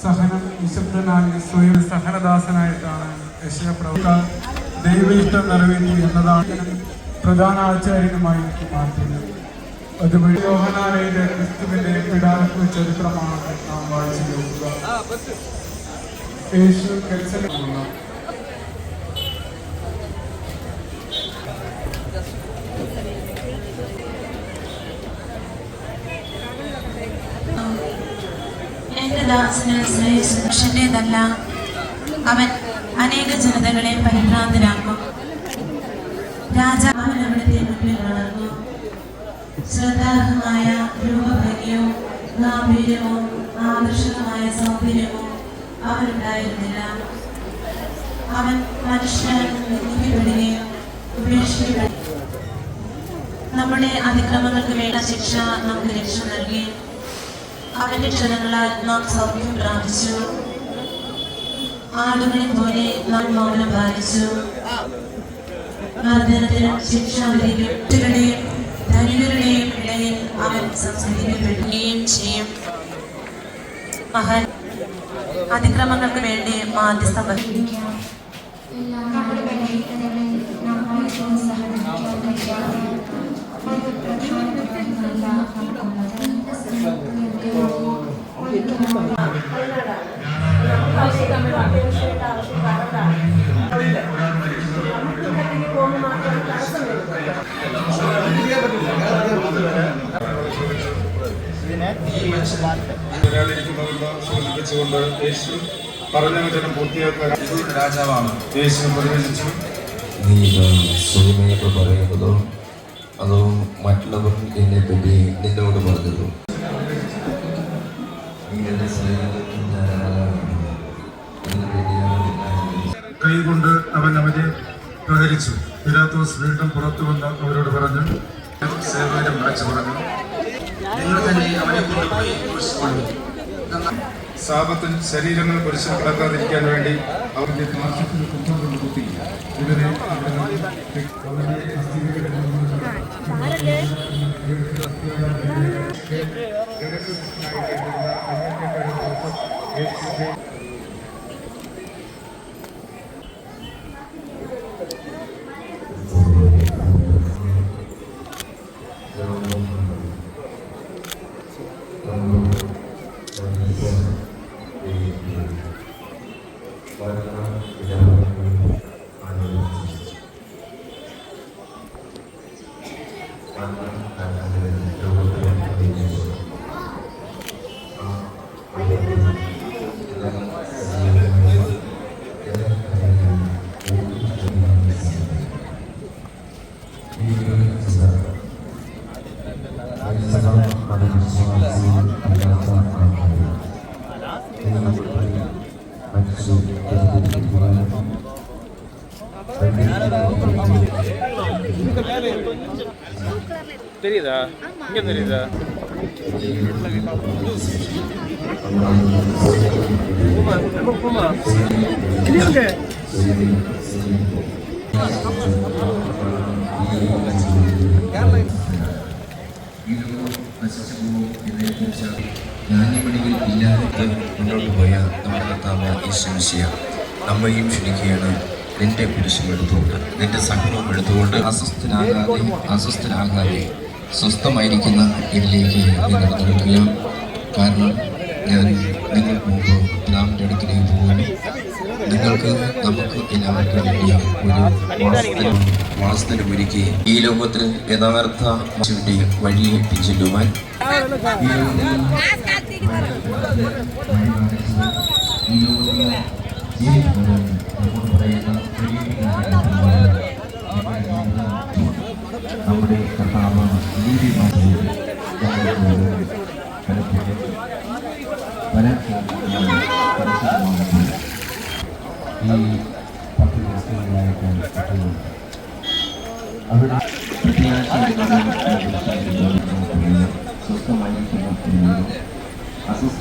സഹനം നിശബ്ദനായി സ്വയം സഹനദാസനായിട്ടാണ് യശയപ്രവ ദൈവ ഇഷ്ടം നിറവേറ്റി എന്നതാണ് പ്രധാന ആചാര്യനുമായി മാറ്റുന്നത്. അതുവഴി യോഹന്നാനിലെ ക്രിസ്തുവിന്റെ പിതാവ് ചരിത്രമാണ് നാം വായിച്ചു നോക്കുക. യേശു ഗെത്സമനിയിലുള്ള എന്റെ ദാസന് ശ്രേഷ്ഠന്റേതല്ല, അവൻ അനേക ജനതകളെ പരിഭ്രാന്തരാക്കും. രാജാവ് അവിടുത്തെ മുന്നിൽ വളർന്നു. ശ്രദ്ധാർഹമായ രൂപഭംഗിയോ ഗാംഭീര്യമോ ആകർഷകമായ സൗന്ദര്യമോ അവനുണ്ടായിരുന്നില്ല. അവൻ മനുഷ്യൻ നിന്ദിക്കപ്പെടുകയും ഉപേക്ഷിക്കപ്പെടുകയും നമ്മുടെ അതിക്രമങ്ങൾക്ക് വേണ്ട ശിക്ഷ നമുക്ക് രക്ഷ നൽകി. അവന്റെ ക്ഷണങ്ങളാൽ നാം സൗഖ്യം പ്രാപിച്ചു. ആടുകളെ പോലെ നാം മൗനം പാലിച്ചു. മർദ്ദനത്തിനും ശിക്ഷാവിധിക്കും കുട്ടികളുടെയും ധനികരുടെയും ഇടയിൽ അവൻ സംസ്കരിക്കപ്പെടുകയും ചെയ്യും. മഹാൻ അതിക്രമങ്ങൾക്ക് വേണ്ടി മാധ്യസ്ഥം വഹിക്കാം. സൂചിപ്പിച്ചുകൊണ്ട് യേശു പറഞ്ഞ വചനം പൂർത്തിയാക്കാൻ രാജാവാണ്. യേശു പ്രതികരിച്ചു, നീ സ്വയമേറ്റ പറയുന്നതോ അതോ മറ്റുള്ളവർ എന്നെ പറ്റി നിന്നോട് പറഞ്ഞതോ? കൈകൊണ്ട് അവൻ അവനെ പ്രഹരിച്ചു. പിലാത്തോസ് വീണ്ടും പുറത്തു വന്ന് അവരോട് പറഞ്ഞു, സേവകരും വിളിച്ചു പറഞ്ഞു, നിങ്ങൾ തന്നെ അവനെ കൊണ്ടുപോയി കുരിശിക്കൊണ്ടു. സാപത്തിൽ ശരീരങ്ങൾ കുരിശിൽ കിടക്കാതിരിക്കാൻ വേണ്ടി അവരുടെ പാർശ്വത്തിൽ കുറ്റം കുത്തി ഇവരെ தெரியுதா? இங்க தெரியுதா? போமா ജ്ഞാനിമണികൾ ഇല്ലാതെ മുന്നോട്ട് പോയ നമ്മുടെ കർത്താവ് യേശു മിശിഹ നമ്മയും ക്ഷണിക്കുകയാണ്. നിന്റെ കുരിശും എടുത്തുകൊണ്ട് നിന്റെ സഹനവും എടുത്തുകൊണ്ട് അസ്വസ്ഥനാകാതെ സ്വസ്ഥമായിരിക്കുന്ന ഇതിലേക്ക് നിങ്ങൾ നടക്കുക. കാരണം ഞാൻ നിങ്ങൾക്ക് മുമ്പ് പിതാവിൻ്റെ അടുക്കിലേക്ക് പോകുന്നു. നമുക്ക് എല്ലാവർക്കും വേണ്ടി ഒരു വാസ്തവം ഒരുക്കി ഈ ലോകത്തിൽ യഥാർത്ഥ വഴിയെ പിഞ്ചെല്ലുവാൻ നമ്മുടെ കർത്താവ് ഈ 10 ദിവസങ്ങളിലായിട്ട് അവിടെ സ്വസ്ഥമായിരിക്കുന്ന അസ്വസ്ഥ